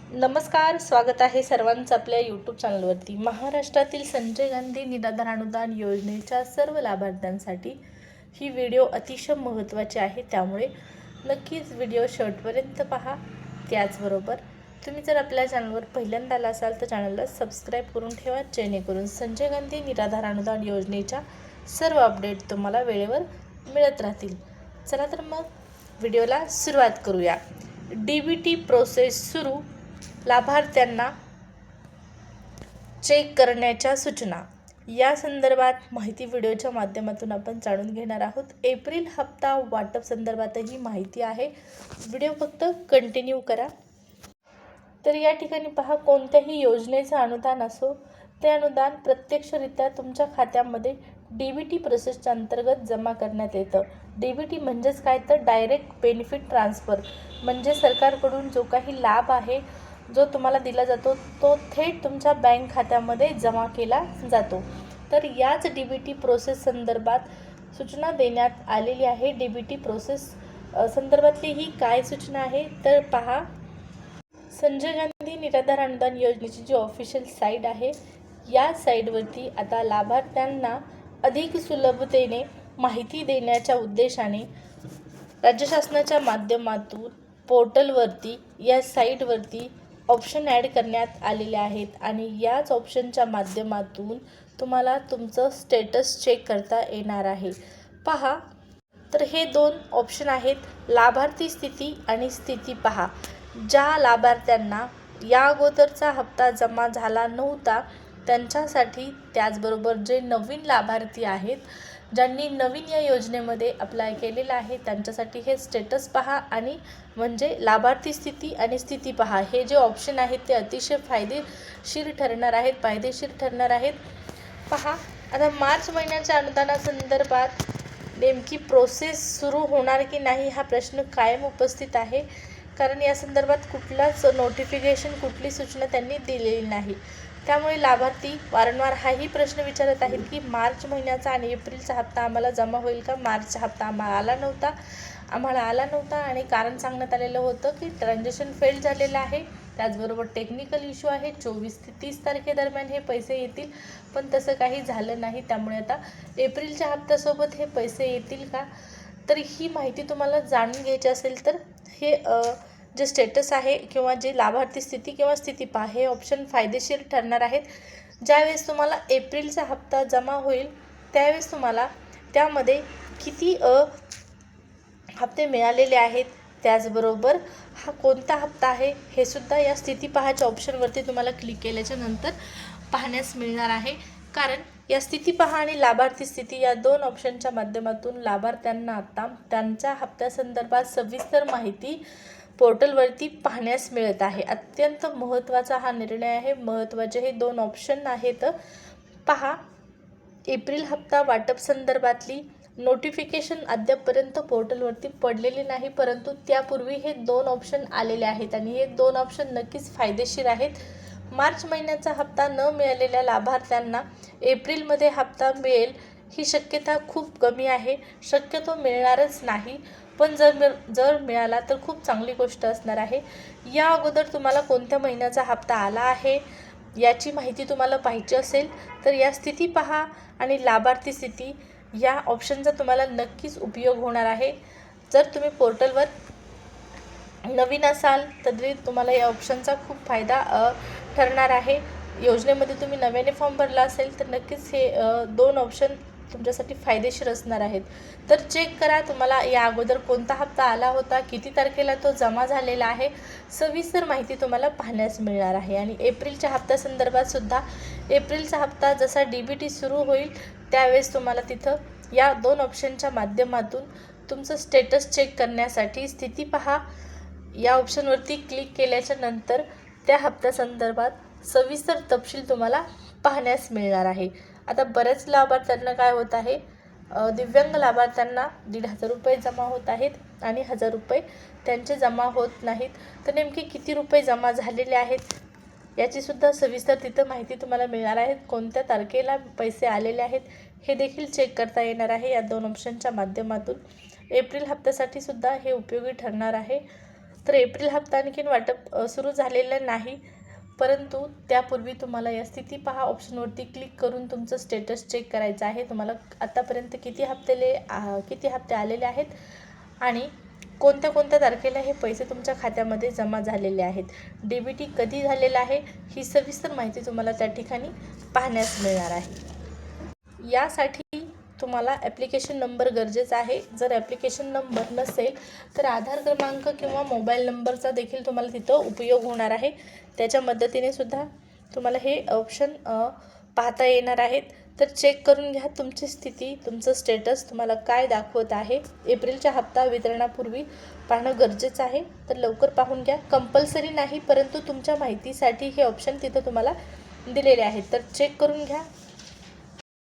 नमस्कार, स्वागत आहे सर्वांचं आपल्या यूट्यूब चॅनलवरती। महाराष्ट्रातील संजय गांधी निराधार अनुदान योजनेच्या सर्व लाभार्थ्यांसाठी ही व्हिडिओ अतिशय महत्त्वाची आहे, त्यामुळे नक्कीच व्हिडिओ शेवटपर्यंत पहा। त्याचबरोबर तुम्ही जर आपल्या चॅनलवर पहिल्यांदा आला असाल तर चॅनलला सबस्क्राईब करून ठेवा, जेणेकरून संजय गांधी निराधार अनुदान योजनेच्या सर्व अपडेट तुम्हाला वेळेवर मिळत राहतील। चला तर मग व्हिडिओला सुरुवात करूया। डीबीटी प्रोसेस सुरू, लाभार्थ्यांना चेक करण्याच्या सूचना या संदर्भात माहिती व्हिडिओच्या माध्यमातून आपण जाणून घेणार आहोत। एप्रिल हप्ता वाटप संदर्भातही माहिती आहे, व्हिडिओ फक्त कंटिन्यू करा। तर या ठिकाणी पहा, कोणत्याही योजनेचं अनुदान असो ते अनुदान प्रत्यक्षरित्या तुमच्या खात्यामध्ये डीबीटी प्रोसेसच्या अंतर्गत जमा करण्यात येतं। डीबीटी म्हणजेच काय तर डायरेक्ट बेनिफिट ट्रान्सफर, म्हणजे सरकारकडून जो काही लाभ आहे जो तुम्हाला दिला जातो तो थेट तुमच्या बँक खात्यामध्ये जमा केला जातो। तर याच डीबीटी प्रोसेस संदर्भात सूचना देण्यात आलेली आहे। डीबीटी प्रोसेस संदर्भातली ही काय सूचना आहे तर पहा, संजय गांधी निराधार अनुदान योजनेची जी ऑफिशियल साईट आहे या साईटवरती आता लाभार्थ्यांना अधिक सुलभतेने माहिती देण्याच्या उद्देशाने राज्य शासनाच्या माध्यमातून पोर्टलवरती या साईटवरती ऑप्शन ॲड करण्यात आलेले आहेत आणि याच ऑप्शनच्या माध्यमातून तुम्हाला तुमचं स्टेटस चेक करता येणार आहे। पहा, तर हे दोन ऑप्शन आहेत, लाभार्थी स्थिती आणि स्थिती पहा। ज्या लाभार्थ्यांना या अगोदरचा हप्ता जमा झाला नव्हता त्यांच्यासाठी, त्याचबरोबर जे नवीन लाभार्थी आहेत ज्यांनी नवीन या योजनेमध्ये अप्लाय केलेलं आहे त्यांच्यासाठी हे स्टेटस पहा आणि म्हणजे लाभार्थी स्थिती आणि स्थिती पहा हे जे ऑप्शन आहेत ते अतिशय फायदेशीर ठरणार आहेत। पहा, आता मार्च महिन्याच्या अनुदानासंदर्भात नेमकी प्रोसेस सुरू होणार की नाही हा प्रश्न कायम उपस्थित आहे, कारण या संदर्भात कुठलाच नोटिफिकेशन, कुठली सूचना त्यांनी दिलेली नाही। त्यामुळे लाभार्थी वारंवार हाही प्रश्न विचारत आहेत की मार्च महिन्याचा आणि एप्रिलचा हप्ता आम्हाला जमा होईल का? मार्चचा हप्ता आम्हाला आला नव्हता आणि कारण सांगण्यात आलेलं होतं की ट्रान्झॅक्शन फेल झालेलं आहे, त्याचबरोबर टेक्निकल इश्यू आहे, 24 ते 30 तारखेदरम्यान हे पैसे येतील, पण तसं काही झालं नाही। त्यामुळे आता एप्रिलच्या हप्त्यासोबत हे पैसे येतील का? तर ही माहिती तुम्हाला जाणून घ्यायची असेल तर हे जे स्टेटस आहे किंवा जे लाभार्थी स्थिती किंवा स्थिती पहा हे ऑप्शन फायदेशीर ठरणार आहेत। ज्यावेळेस तुम्हाला एप्रिलचा हप्ता जमा होईल त्यावेळेस तुम्हाला त्यामध्ये किती हप्ते मिळालेले आहेत, त्याचबरोबर हा कोणता हप्ता आहे हे सुद्धा या स्थिती पहाच्या ऑप्शनवरती तुम्हाला क्लिक केल्याच्या नंतर पाहण्यास मिळणार आहे। कारण या स्थिती पहा आणि लाभार्थी स्थिती या दोन ऑप्शनच्या माध्यमातून लाभार्थ्यांना आता त्यांच्या हप्त्यासंदर्भात सविस्तर माहिती पोर्टलवरती पाहण्यास मिळत आहे। अत्यंत महत्त्वाचा हा निर्णय आहे। महत्त्वाचे हे दोन ऑप्शन आहेत। पहा, एप्रिल हप्ता वाटप संदर्भातली नोटिफिकेशन अद्यापपर्यंत पोर्टलवरती पडलेली नाही, परंतु त्यापूर्वी हे दोन ऑप्शन आलेले आहेत आणि हे दोन ऑप्शन नक्कीच फायदेशीर आहेत। मार्च महिन्याचा हप्ता न मिळालेल्या लाभार्थ्यांना एप्रिलमध्ये हप्ता मिळेल ही शक्यता खूप कमी आहे, शक्यतो मिळणारच नाही, पण जर मिळाला तर खूप चांगली गोष्ट असणार आहे। या अगोदर तुम्हाला कोणत्या महिन्याचा हप्ता आला आहे याची माहिती तुम्हाला पाहिजे असेल तर या स्थिती पहा आणि लाभार्थी स्थिती या ऑप्शनचा तुम्हाला नक्कीच उपयोग होणार आहे। जर तुम्ही पोर्टलवर नवीन असाल तरी तुम्हाला या ऑप्शनचा खूप फायदा ठरणार आहे। योजनेमध्ये तुम्ही नव्याने फॉर्म भरला असेल तर नक्कीच हे दोन ऑप्शन तुमच्यासाठी फायदेशीर असणार आहेत। तर चेक करा तुम्हाला या अगोदर कोणता हप्ता आला होता, किती तारखेला तो जमा झालेला आहे, सविस्तर माहिती तुम्हाला पाहण्यास मिळणार आहे। आणि एप्रिलच्या हप्त्यासंदर्भात सुद्धा एप्रिलचा हप्ता जसा डीबीटी सुरू होईल त्यावेळेस तुम्हाला तिथं या दोन ऑप्शनच्या माध्यमातून तुमचं स्टेटस चेक करण्यासाठी स्थिती पहा या ऑप्शनवरती क्लिक केल्याच्या नंतर त्या हप्त्यासंदर्भात सविस्तर तपशील तुम्हाला पाहण्यास मिळणार आहे। आता बऱ्याच लाभार्थ्यांना काय होत आहे, दिव्यांग लाभार्थ्यांना 1,500 रुपये जमा होत आहेत आणि 1,000 रुपये त्यांचे जमा होत नाहीत। तर नेमके किती रुपये जमा झालेले आहेत याची सुद्धा सविस्तर तिथं माहिती तुम्हाला मिळणार आहे। कोणत्या तारखेला पैसे आलेले आहेत हे देखील चेक करता येणार आहे या दोन ऑप्शनच्या माध्यमातून। एप्रिल हप्त्यासाठी सुद्धा हे उपयोगी ठरणार आहे। तर एप्रिल हप्ता आणखीन वाटप सुरू झालेलं नाही, परंतु त्यापूर्वी तुम्हाला या स्थिती पहा ऑप्शनवरती क्लिक करून तुमचं स्टेटस चेक करायचं आहे. तुम्हाला आतापर्यंत किती हप्ते आलेले आहेत आणि कोणत्या कोणत्या तारखेला हे पैसे तुमच्या खात्यामध्ये जमा झालेले आहेत, DBT कधी झालेला आहे, ही सविस्तर माहिती तुम्हाला त्या ठिकाणी पाहण्यास मिळणार आहे. यासाठी तुम्हाला ॲप्लिकेशन नंबर गरजेचा आहे. जर ॲप्लिकेशन नंबर नसेल तर आधार क्रमांक किंवा मोबाईल नंबरचा देखील तुम्हाला तिथं उपयोग होणार आहे. त्याच्या मदतीने सुद्धा तुम्हाला हे ऑप्शन पाहता येणार आहेत. तर चेक करून घ्या तुमची स्थिती, तुमचं स्टेटस तुम्हाला काय दाखवत आहे. एप्रिलच्या हप्ता वितरणापूर्वी पाहणं गरजेचं आहे, तर लवकर पाहून घ्या. कंपल्सरी नाही, परंतु तुमच्या माहितीसाठी हे ऑप्शन तिथं तुम्हाला दिलेले आहेत, तर चेक करून घ्या.